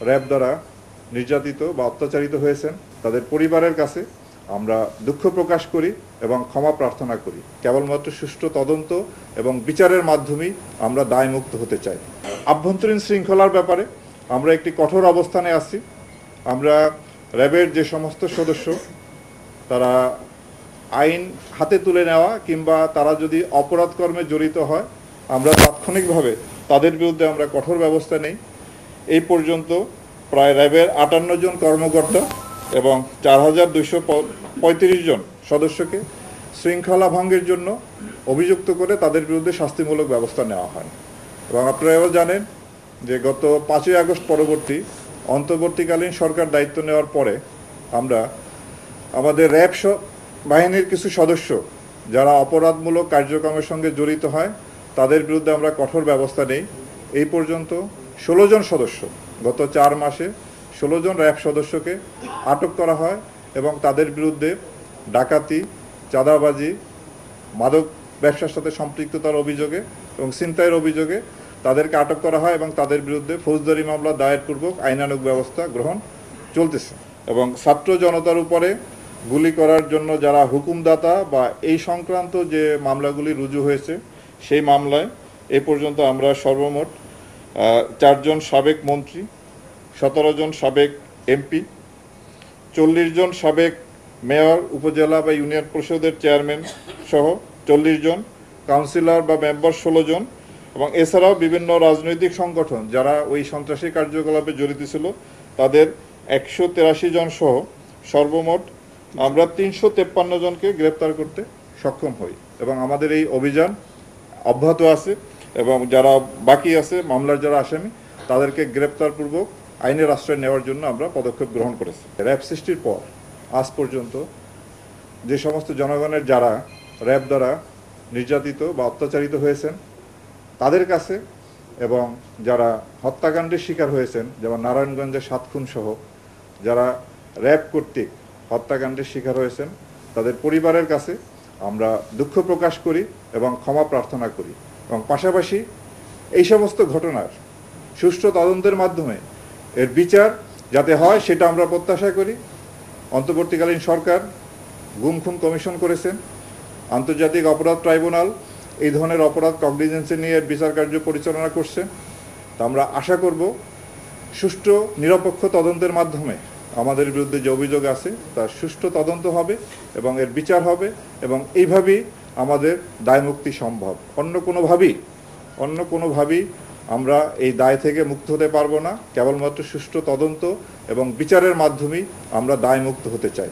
RAB দ্বারা নির্যাতিত বা অত্যাচারিত হয়েছেন তাদের পরিবারের কাছে আমরা দুঃখ প্রকাশ করি এবং ক্ষমা প্রার্থনা করি। কেবলমাত্র সুষ্ঠু তদন্ত এবং বিচারের মাধ্যমেই আমরা দায়মুক্ত হতে চাই। আভ্যন্তরীণ শৃঙ্খলার ব্যাপারে আমরা একটি কঠোর অবস্থানে আছি। আমরা র্যাবের যে সমস্ত সদস্য তারা আইন হাতে তুলে নেওয়া কিংবা তারা যদি অপরাধ কর্মে জড়িত হয় আমরা তাৎক্ষণিকভাবে তাদের বিরুদ্ধে আমরা কঠোর ব্যবস্থা নেই। এই পর্যন্ত প্রায় র্যাবের 58 জন কর্মকর্তা এবং 4235 জন সদস্যকে শৃঙ্খলা ভঙ্গের জন্য অভিযুক্ত করে তাদের বিরুদ্ধে শাস্তিমূলক ব্যবস্থা নেওয়া হয়। এবং আপনারা এও জানেন যে গত 5ই আগস্ট পরবর্তী অন্তর্বর্তীকালীন সরকার দায়িত্ব নেওয়ার পরে আমরা আমাদের র্যাব বাহিনীর কিছু সদস্য যারা অপরাধমূলক কার্যক্রমের সঙ্গে জড়িত হয় তাদের বিরুদ্ধে আমরা কঠোর ব্যবস্থা নেই। এই পর্যন্ত 16 জন সদস্য গত 4 মাসে 16 জন র্যাব সদস্যকে আটক করা হয় এবং তাদের বিরুদ্ধে ডাকাতি, চাঁদাবাজি, মাদক ব্যবসার সাথে সম্পৃক্ততার অভিযোগে এবং ছিনতাইয়ের অভিযোগে তাদেরকে আটক করা হয় এবং তাদের বিরুদ্ধে ফৌজদারি মামলা দায়েরপূর্বক আইনানুগ ব্যবস্থা গ্রহণ চলতেছে। এবং ছাত্র জনতার উপরে গুলি করার জন্য যারা হুকুমদাতা বা এই সংক্রান্ত যে মামলাগুলি রুজু হয়েছে সেই মামলায় এ পর্যন্ত আমরা সর্বমোট 4 জন সাবেক মন্ত্রী, 17 জন সাবেক এমপি, 40 জন সাবেক মেয়র, উপজেলা বা ইউনিয়ন পরিষদের চেয়ারম্যান সহ 40 জন, কাউন্সিলর বা মেম্বার 16 জন এবং এছাড়াও বিভিন্ন রাজনৈতিক সংগঠন যারা ওই সন্ত্রাসী কার্যকলাপে জড়িত ছিল তাদের 183 জন সহ সর্বমোট আমরা 353 জনকে গ্রেপ্তার করতে সক্ষম হই। এবং আমাদের এই অভিযান অব্যাহত আছে এবং যারা বাকি আছে মামলার যারা আসামি তাদেরকে গ্রেপ্তারপূর্বক আইনের আশ্রয় নেওয়ার জন্য আমরা পদক্ষেপ গ্রহণ করেছি। র্যাব সৃষ্টির পর আজ পর্যন্ত যে সমস্ত জনগণের যারা র্যাব দ্বারা নির্যাতিত বা অত্যাচারিত হয়েছেন তাদের কাছে এবং যারা হত্যাকাণ্ডের শিকার হয়েছেন যেমন নারায়ণগঞ্জের 7 খুন সহ যারা র্যাব কর্তৃক হত্যাকাণ্ডের শিকার হয়েছেন তাদের পরিবারের কাছে আমরা দুঃখ প্রকাশ করি এবং ক্ষমা প্রার্থনা করি এবং পাশাপাশি এই সমস্ত ঘটনার সুষ্ঠু তদন্তের মাধ্যমে এর বিচার যাতে হয় সেটা আমরা প্রত্যাশা করি। অন্তর্বর্তীকালীন সরকার গুম খুন কমিশন করেছেন, আন্তর্জাতিক অপরাধ ট্রাইব্যুনাল এই ধরনের অপরাধ কগনিজেন্সে নিয়ে বিচার কার্য পরিচালনা করছে। তা আমরা আশা করব সুষ্ঠু নিরপেক্ষ তদন্তের মাধ্যমে আমাদের বিরুদ্ধে যে অভিযোগ আছে তার সুষ্ঠু তদন্ত হবে এবং এর বিচার হবে এবং এইভাবেই আমাদের দায়মুক্তি সম্ভব। অন্য কোনোভাবেই আমরা এই দায় থেকে মুক্ত হতে পারবো না। কেবলমাত্র সুষ্ঠু তদন্ত এবং বিচারের মাধ্যমেই আমরা দায়মুক্ত হতে চাই।